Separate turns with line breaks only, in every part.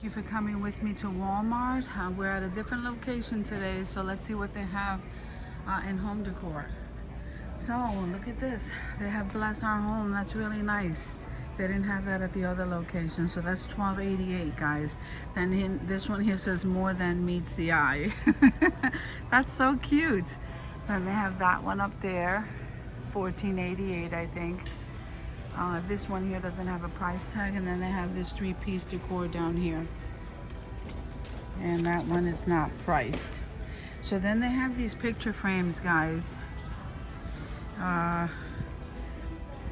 Thank you for coming with me to Walmart. We're at a different location today, so let's see what they have in home decor. So look at this. They have Bless Our Home. That's really nice. They didn't have that at the other location, so that's $12.88, guys. Then this one here says more than meets the eye. That's so cute. Then they have that one up there, $14.88, I think. This one here doesn't have a price tag, and then they have this three-piece decor down here, and that one is not priced. So then they have these picture frames, guys. So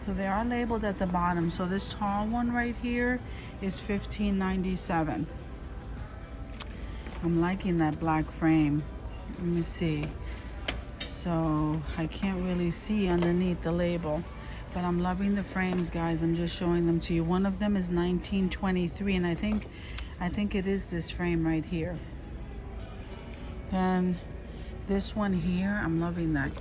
they are labeled at the bottom. So this tall one right here is $15.97. I'm liking that black frame. Let me see. So I can't really see underneath the label, but I'm loving the frames, guys. I'm just showing them to you. One of them is $19.23, and I think it is this frame right here. Then this one here, I'm loving that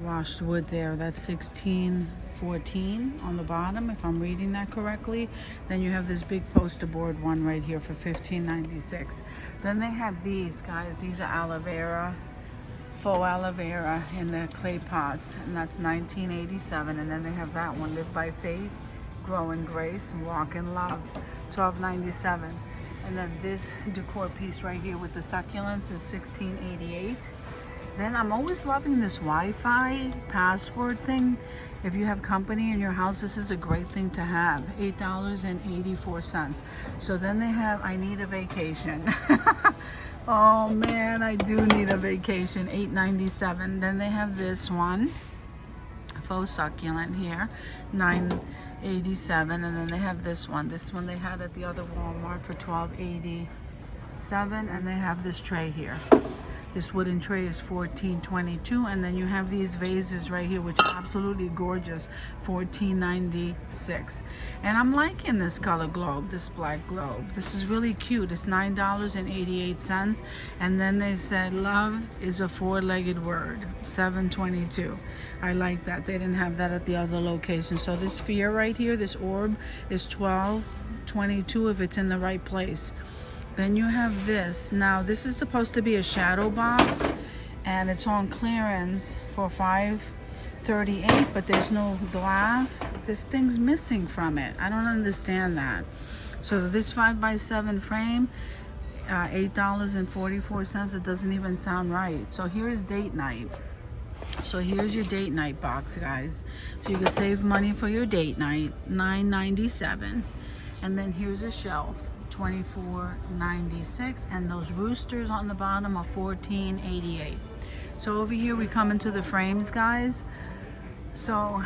washed wood there. That's $16.14 on the bottom, if I'm reading that correctly. Then you have this big poster board one right here for $15.96. Then they have these, guys. These are aloe vera, faux aloe vera in the clay pots, and that's $19.87. And then they have that one, Live by Faith, Grow in Grace, Walk in Love, $12.97. And then this decor piece right here with the succulents is $16.88. Then I'm always loving this Wi-Fi password thing. If you have company in your house, this is a great thing to have. $8.84. So then they have I Need a Vacation. Oh man, I do need a vacation. $8.97. Then they have this one, faux succulent here, $9.87. And then they have this one. This one they had at the other Walmart for $12.87. And they have this tray here. This wooden tray is $14.22. And then you have these vases right here, which are absolutely gorgeous, $14.96. And I'm liking this color globe, this black globe. This is really cute. It's $9.88. And then they said love is a four-legged word, $7.22. I like that. They didn't have that at the other location. So this sphere right here, this orb, is $12.22 if it's in the right place. Then you have this. Now this is supposed to be a shadow box, and it's on clearance for $5.38, but there's no glass. This thing's missing from it. I don't understand that. So this 5x7 frame, $8.44. It doesn't even sound right. So here's date night. So here's your date night box, guys. So you can save money for your date night, $9.97. And then here's a shelf, $24.96, and those roosters on the bottom are $14.88. So over here we come into the frames, guys. So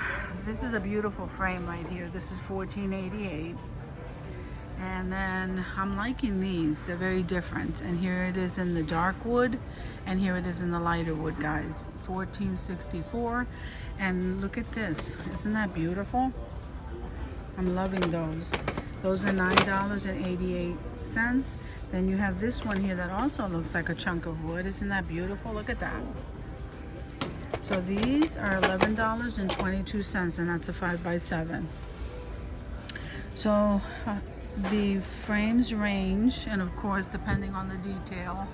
this is a beautiful frame right here. This is $14.88. And then I'm liking these. They're very different. And here it is in the dark wood, and here it is in the lighter wood, guys. $14.64. And look at this. Isn't that beautiful? I'm loving those. Those are $9.88. Then you have this one here that also looks like a chunk of wood. Isn't that beautiful? Look at that. So these are $11.22, and that's a 5x7. So the frames range, and of course depending on the detail.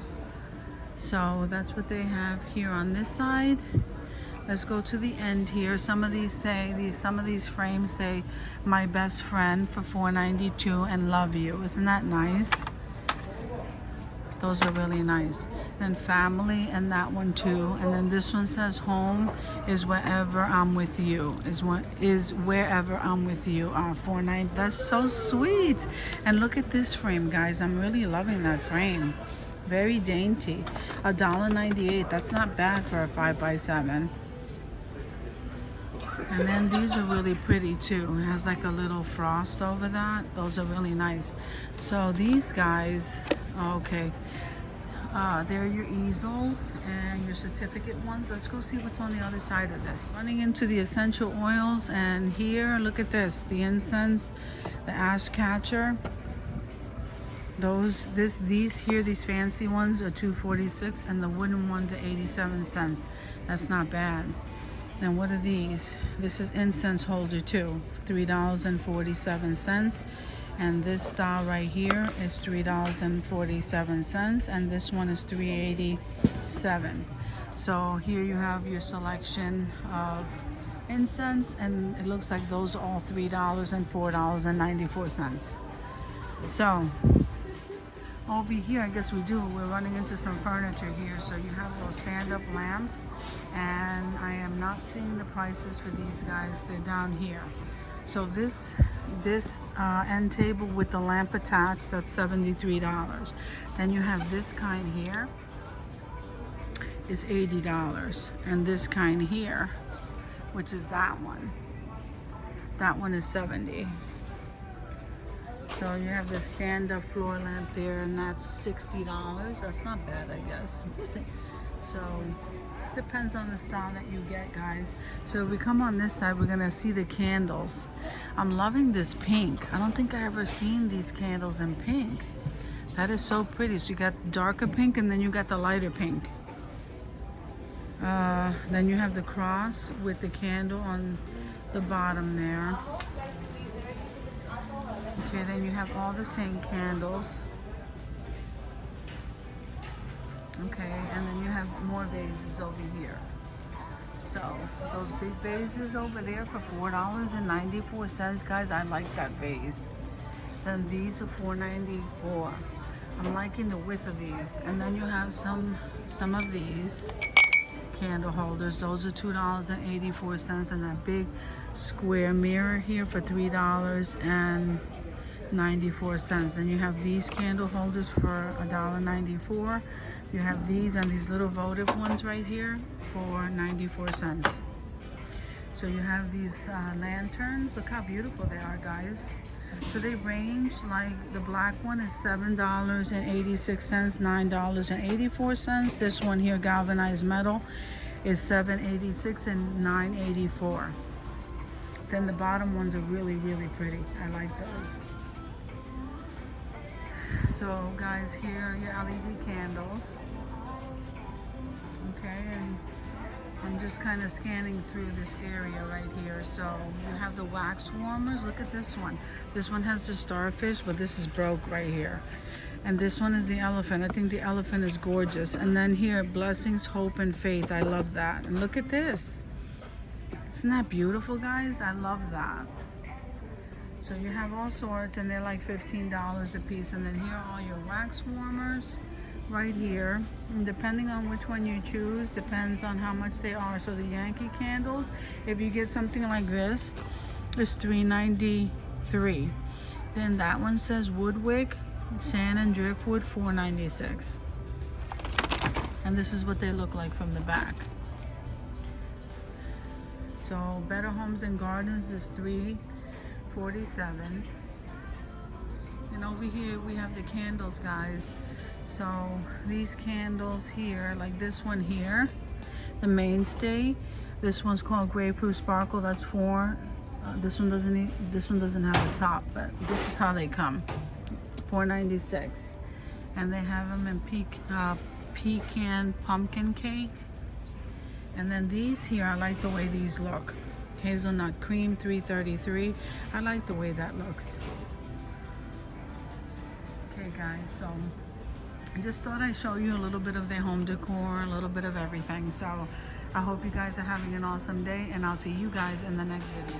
So that's what they have here on this side. Let's go to the end here. Some of these frames say my best friend for $4.92 and love you. Isn't that nice? Those are really nice. Then family, and that one too. And then this one says home is wherever I'm with you. Is wherever I'm with you. $4.90. That's so sweet. And look at this frame, guys. I'm really loving that frame. Very dainty. $1.98. That's not bad for a 5x7. And then these are really pretty too. It has like a little frost over that. Those are really nice. So these guys, okay, they're your easels and your certificate ones. Let's go see what's on the other side of this. Running into the essential oils, and here, look at this, the incense, the ash catcher. These fancy ones are $2.46, and the wooden ones are 87 cents. That's not bad. Then what are these? This is incense holder too, $3.47. And this style right here is $3.47, and this one is $3.87. So here you have your selection of incense, and it looks like those are all $3 and $4.94. So over here, I guess we're running into some furniture here. So you have those stand-up lamps, and I am not seeing the prices for these guys. They're down here. So this end table with the lamp attached, that's $73. Then you have this kind here is $80, and this kind here, which is that one is $70. So you have the stand-up floor lamp there, and that's $60. That's not bad, I guess. So depends on the style that you get, guys. So if we come on this side, we're gonna see the candles. I'm loving this pink. I don't think I ever seen these candles in pink. That is so pretty. So you got darker pink, and then you got the lighter pink. Then you have the cross with the candle on the bottom there. Okay, then you have all the same candles. Okay, and then you have more vases over here. So those big vases over there for $4.94, guys. I like that vase. Then these are $4.94. I'm liking the width of these. And then you have some of these candle holders. Those are $2.84, and that big square mirror here for $3.94. Then you have these candle holders for $1.94. You have these and these little votive ones right here for 94 cents. So you have these lanterns. Look how beautiful they are, guys. So they range, like the black one is $7.86, $9.84. This one here, galvanized metal, is $7.86 and $9.84. Then the bottom ones are really, really pretty. I like those. So guys, here are your LED candles. Okay, and I'm just kind of scanning through this area right here. So you have the wax warmers. Look at this one. This one has the starfish, but this is broke right here. And this one is the elephant. I think the elephant is gorgeous. And then here, blessings, hope, and faith. I love that. And look at this. Isn't that beautiful, guys? I love that. So you have all sorts, and they're like $15 a piece. And then here are all your wax warmers right here. And depending on which one you choose, depends on how much they are. So the Yankee candles, if you get something like this, it's $3.93. Then that one says woodwick, sand and driftwood, $4.96. And this is what they look like from the back. So Better Homes and Gardens is $3.47. And over here we have the candles, guys. So these candles here, like this one here, the mainstay, this one's called Grapefruit Sparkle. That's $4. This one doesn't have a top, but this is how they come. $4.96. And they have them in pecan pumpkin cake. And then these here, I like the way these look. Hazelnut cream, $3.33. I like the way that looks. Okay, guys, so I just thought I'd show you a little bit of their home decor, a little bit of everything. So I hope you guys are having an awesome day, and I'll see you guys in the next video.